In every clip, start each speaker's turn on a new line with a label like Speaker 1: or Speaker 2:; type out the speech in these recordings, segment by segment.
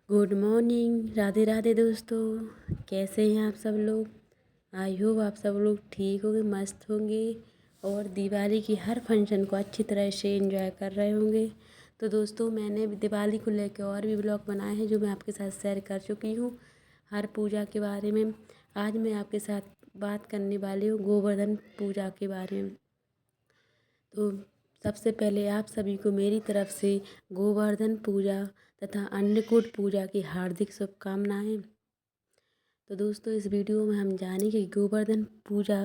Speaker 1: Good morning, Radhe Radhe दोस्तों। कैसे हैं आप सब लोग। आई होप आप सब लोग ठीक होंगे, मस्त होंगे और दिवाली की हर फंक्शन को अच्छी तरह से एंजॉय कर रहे होंगे। तो दोस्तों, मैंने दिवाली को लेकर और भी ब्लॉग बनाए हैं जो मैं आपके साथ शेयर कर चुकी हूँ हर पूजा के बारे में। आज मैं आपके साथ बात करने वाली हूँ गोवर्धन पूजा के बारे में। तो सबसे पहले आप सभी को मेरी तरफ से गोवर्धन पूजा तथा अन्नकूट पूजा की हार्दिक शुभकामनाएं। तो दोस्तों, इस वीडियो में हम जानेंगे कि गोवर्धन पूजा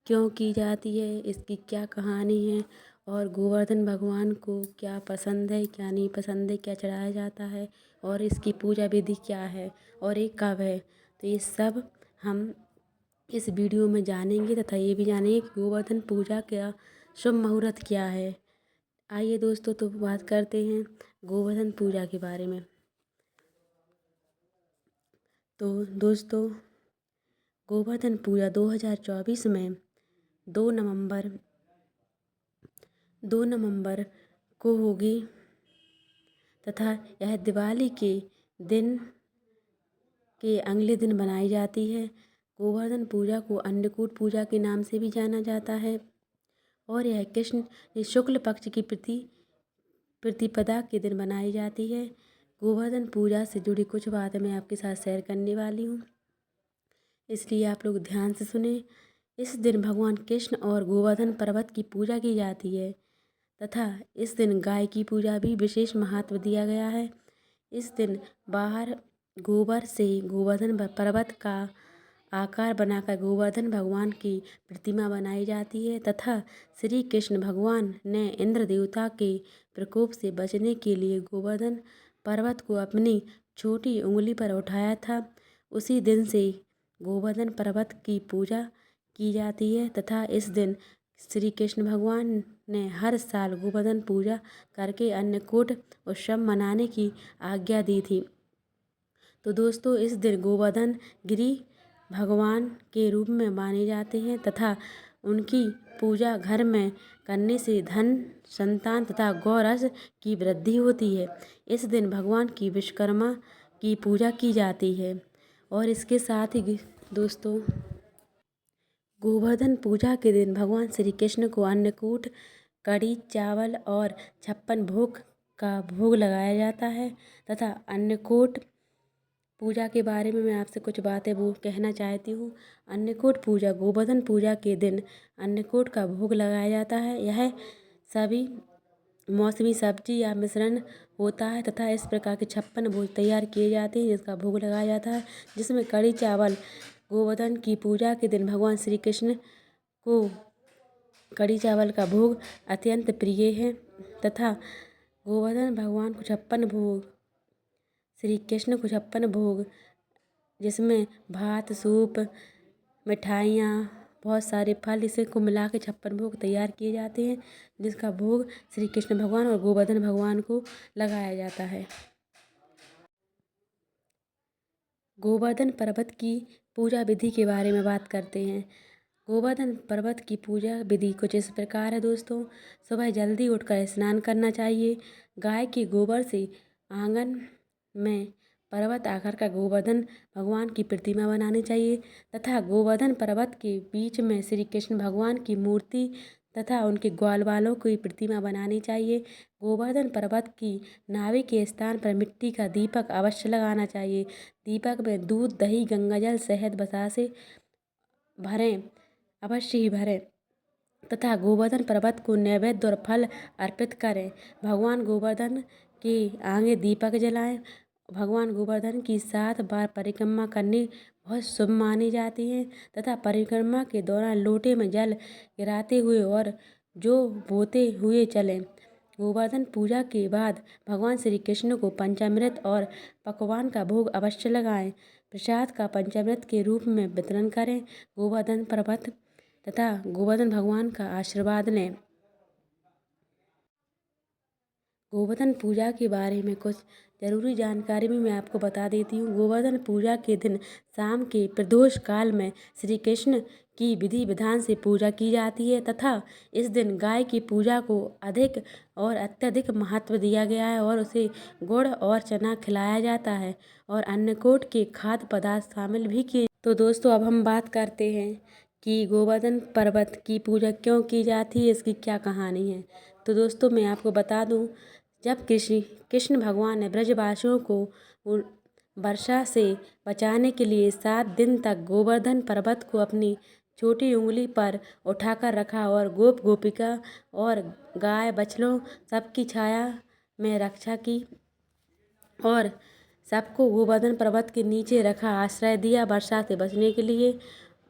Speaker 1: क्यों की जाती है, इसकी क्या कहानी है और गोवर्धन भगवान को क्या पसंद है, क्या नहीं पसंद है, क्या चढ़ाया जाता है और इसकी पूजा विधि क्या है और ये कब है। तो ये सब हम इस वीडियो में जानेंगे तथा ये भी जानेंगे कि गोवर्धन पूजा का शुभ मुहूर्त क्या है। आइए दोस्तों, तो बात करते हैं गोवर्धन पूजा के बारे में। तो दोस्तों, गोवर्धन पूजा 2024 में 2 नवंबर 2 नवंबर को होगी तथा यह दिवाली के दिन के अगले दिन बनाई जाती है। गोवर्धन पूजा को अन्नकूट पूजा के नाम से भी जाना जाता है और यह कृष्ण शुक्ल पक्ष की प्रतिपदा के दिन बनाई जाती है। गोवर्धन पूजा से जुड़ी कुछ बातें मैं आपके साथ शेयर करने वाली हूँ, इसलिए आप लोग ध्यान से सुने। इस दिन भगवान कृष्ण और गोवर्धन पर्वत की पूजा की जाती है तथा इस दिन गाय की पूजा भी विशेष महत्व दिया गया है। इस दिन बाहर गोबर से गोवर्धन पर्वत का आकार बनाकर गोवर्धन भगवान की प्रतिमा बनाई जाती है तथा श्री कृष्ण भगवान ने इंद्र देवता के प्रकोप से बचने के लिए गोवर्धन पर्वत को अपनी छोटी उंगली पर उठाया था। उसी दिन से गोवर्धन पर्वत की पूजा की जाती है तथा इस दिन श्री कृष्ण भगवान ने हर साल गोवर्धन पूजा करके अन्नकूट उत्सव मनाने की आज्ञा दी थी। तो दोस्तों, इस दिन गोवर्धन गिरी भगवान के रूप में माने जाते हैं तथा उनकी पूजा घर में करने से धन, संतान तथा गौरस की वृद्धि होती है। इस दिन भगवान की विश्वकर्मा की पूजा की जाती है और इसके साथ ही दोस्तों, गोवर्धन पूजा के दिन भगवान श्री कृष्ण को अन्नकूट, कढ़ी चावल और 56 भोग का भोग लगाया जाता है तथा अन्नकूट पूजा के बारे में मैं आपसे कुछ बातें वो कहना चाहती हूँ। अन्नकूट पूजा गोवर्धन पूजा के दिन अन्नकूट का भोग लगाया जाता है। यह सभी मौसमी सब्जी या मिश्रण होता है तथा इस प्रकार के 56 भोग तैयार किए जाते हैं जिसका भोग लगाया जाता है, जिसमें कढ़ी चावल गोवर्धन की पूजा के दिन भगवान श्री कृष्ण को कढ़ी चावल का भोग अत्यंत प्रिय है तथा गोवर्धन भगवान को 56 भोग श्री कृष्ण को 56 भोग, जिसमें भात, सूप, मिठाइयाँ, बहुत सारे फल, इसे को मिला के 56 भोग तैयार किए जाते हैं जिसका भोग श्री कृष्ण भगवान और गोवर्धन भगवान को लगाया जाता है। गोवर्धन पर्वत की पूजा विधि के बारे में बात करते हैं। गोवर्धन पर्वत की पूजा विधि कुछ इस प्रकार है दोस्तों। सुबह जल्दी उठकर स्नान करना चाहिए। गाय के गोबर से आंगन में पर्वत आकार का गोवर्धन भगवान की प्रतिमा बनानी चाहिए तथा गोवर्धन पर्वत के बीच में श्री कृष्ण भगवान की मूर्ति तथा उनके ग्वाल बालों की प्रतिमा बनानी चाहिए। गोवर्धन पर्वत की नाभि के स्थान पर मिट्टी का दीपक अवश्य लगाना चाहिए। दीपक में दूध, दही, गंगाजल, शहद, बतासे भरें, अवश्य ही भरें तथा गोवर्धन पर्वत को नैवेद्य और फल अर्पित करें। भगवान गोवर्धन के आगे दीपक जलाएं। भगवान गोवर्धन की 7 बार परिक्रमा करनी बहुत शुभ मानी जाती है तथा परिक्रमा के दौरान लोटे में जल गिराते हुए और जो बोते हुए चलें। गोवर्धन पूजा के बाद भगवान श्री कृष्ण को पंचामृत और पकवान का भोग अवश्य लगाएं। प्रसाद का पंचामृत के रूप में वितरण करें। गोवर्धन पर्वत तथा गोवर्धन भगवान का आशीर्वाद लें। गोवर्धन पूजा के बारे में कुछ ज़रूरी जानकारी भी मैं आपको बता देती हूँ। गोवर्धन पूजा के दिन शाम के प्रदोष काल में श्री कृष्ण की विधि विधान से पूजा की जाती है तथा इस दिन गाय की पूजा को अधिक और अत्यधिक महत्व दिया गया है और उसे गुड़ और चना खिलाया जाता है और अन्नकूट के खाद्य पदार्थ शामिल भी किए। तो दोस्तों अब हम बात करते हैं कि गोवर्धन पर्वत की पूजा क्यों की जाती है, इसकी क्या कहानी है। तो दोस्तों मैं आपको बता दूं, जब कृष्ण भगवान ने ब्रजवासियों को वर्षा से बचाने के लिए 7 दिन तक गोवर्धन पर्वत को अपनी छोटी उंगली पर उठाकर रखा और गोप गोपिका और गाय बछड़ों सबकी छाया में रक्षा की और सबको गोवर्धन पर्वत के नीचे रखा, आश्रय दिया वर्षा से बचने के लिए।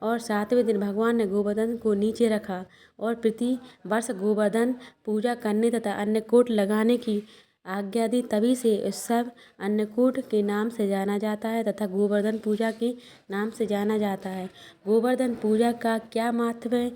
Speaker 1: और 7वें दिन भगवान ने गोवर्धन को नीचे रखा और प्रति वर्ष गोवर्धन पूजा करने तथा अन्नकूट लगाने की आज्ञा दी। तभी से उत्सव अन्नकूट के नाम से जाना जाता है तथा गोवर्धन पूजा के नाम से जाना जाता है। गोवर्धन पूजा का क्या महत्व है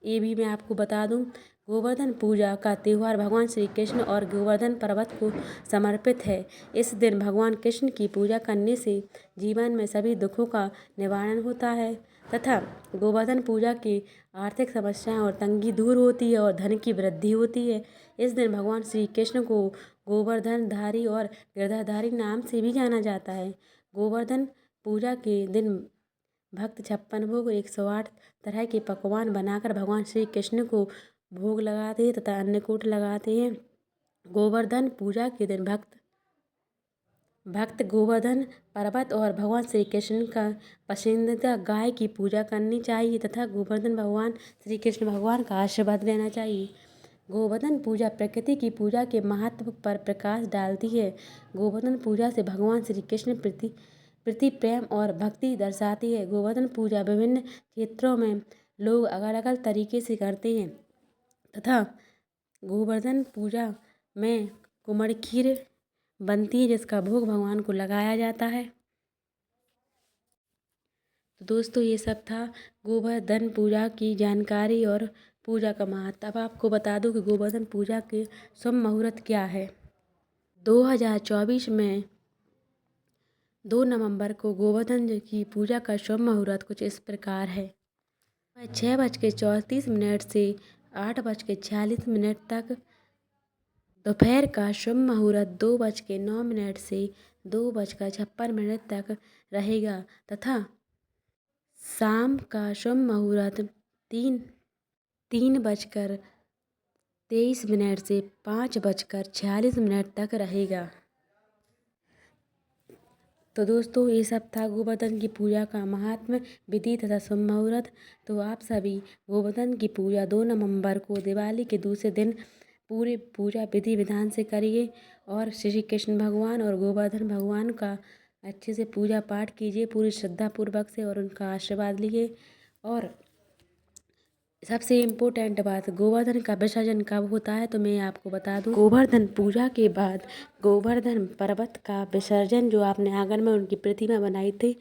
Speaker 1: ये भी मैं आपको बता दूं। गोवर्धन पूजा का त्यौहार भगवान श्री कृष्ण और गोवर्धन पर्वत को समर्पित है। इस दिन भगवान कृष्ण की पूजा करने से जीवन में सभी दुखों का निवारण होता है तथा गोवर्धन पूजा की आर्थिक समस्याएं और तंगी दूर होती है और धन की वृद्धि होती है। इस दिन भगवान श्री कृष्ण को गोवर्धनधारी और गिरधाधारी नाम से भी जाना जाता है। गोवर्धन पूजा के दिन भक्त 56 भोग 108 तरह के पकवान बनाकर भगवान श्री कृष्ण को भोग लगाते हैं तथा अन्नकूट लगाते हैं। गोवर्धन पूजा के दिन भक्त गोवर्धन पर्वत और भगवान श्री कृष्ण का पसंदीदा गाय की पूजा करनी चाहिए तथा गोवर्धन भगवान श्री कृष्ण भगवान का आशीर्वाद लेना चाहिए। गोवर्धन पूजा प्रकृति की पूजा के महत्व पर प्रकाश डालती है। गोवर्धन पूजा से भगवान श्री कृष्ण प्रति प्रेम और भक्ति दर्शाती है। गोवर्धन पूजा विभिन्न क्षेत्रों में लोग अलग अलग तरीके से करते हैं तथा गोवर्धन पूजा में कुमड़ खीर बनती है जिसका भोग भगवान को लगाया जाता है। तो दोस्तों ये सब था गोवर्धन पूजा की जानकारी और पूजा का महत्व। अब आपको बता दूं कि गोवर्धन पूजा के शुभ मुहूर्त क्या है। 2024 में 2 नवंबर को गोवर्धन की पूजा का शुभ मुहूर्त कुछ इस प्रकार है। 6:34 से 8:46 तक। दोपहर का शुभ मुहूर्त 2:09 से 2:56 तक रहेगा तथा शाम का शुभ मुहूर्त 3:23 से 5:46 तक रहेगा। तो दोस्तों ये सब था गोवर्धन की पूजा का महात्म्य, विधि तथा शुभ मुहूर्त। तो आप सभी गोवर्धन की पूजा 2 नवंबर को दिवाली के दूसरे दिन पूरे पूजा विधि विधान से करिए और श्री कृष्ण भगवान और गोवर्धन भगवान का अच्छे से पूजा पाठ कीजिए पूरी श्रद्धापूर्वक से और उनका आशीर्वाद लीजिए। और सबसे इम्पोर्टेंट बात, गोवर्धन का विसर्जन कब होता है तो मैं आपको बता दूं। गोवर्धन पूजा के बाद गोवर्धन पर्वत का विसर्जन जो आपने आंगन में उनकी प्रतिमा बनाई थी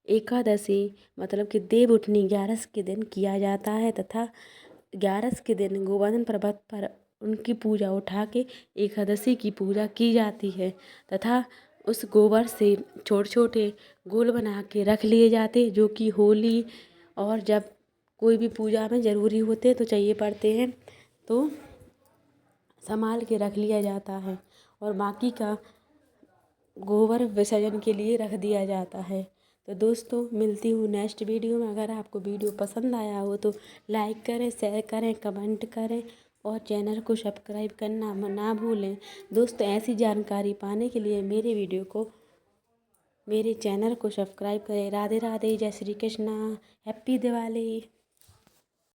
Speaker 1: एकादशी मतलब कि देव उठनी 11 के दिन किया जाता है तथा 11 के दिन गोवर्धन पर्वत पर उनकी पूजा उठा के एकादशी की पूजा की जाती है तथा उस गोबर से छोटे छोटे गोल बना के रख लिए जाते जो कि होली और जब कोई भी पूजा में ज़रूरी होते तो चाहिए पड़ते हैं तो संभाल के रख लिया जाता है और बाकी का गोबर विसर्जन के लिए रख दिया जाता है। तो दोस्तों मिलती हूँ नेक्स्ट वीडियो में। अगर आपको वीडियो पसंद आया हो तो लाइक करें, शेयर करें, कमेंट करें और चैनल को सब्सक्राइब करना ना भूलें। दोस्तों ऐसी जानकारी पाने के लिए मेरे चैनल को सब्सक्राइब करें। राधे राधे, जय श्री कृष्णा, हैप्पी दिवाली।